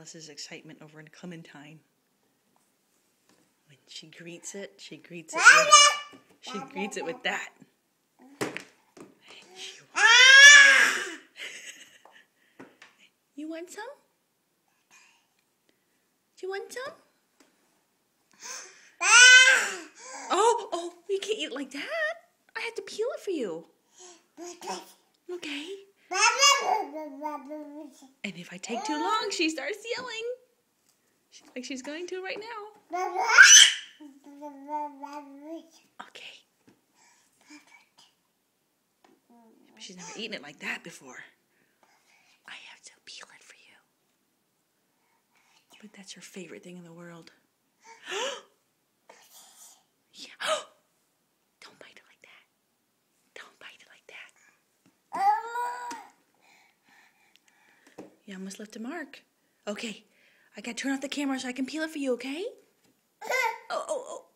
Alice's excitement over a clementine. When she greets it with that. You want some? Do you want some? Oh, you can't eat it like that. I had to peel it for you. Okay. And if I take too long, she starts yelling. Like she's going to right now. Okay. She's never eaten it like that before. I have to peel it for you. But that's her favorite thing in the world. Yeah. Don't bite it like that. Don't bite it like that. You almost left a mark. Okay. I gotta turn off the camera so I can peel it for you, okay? Oh.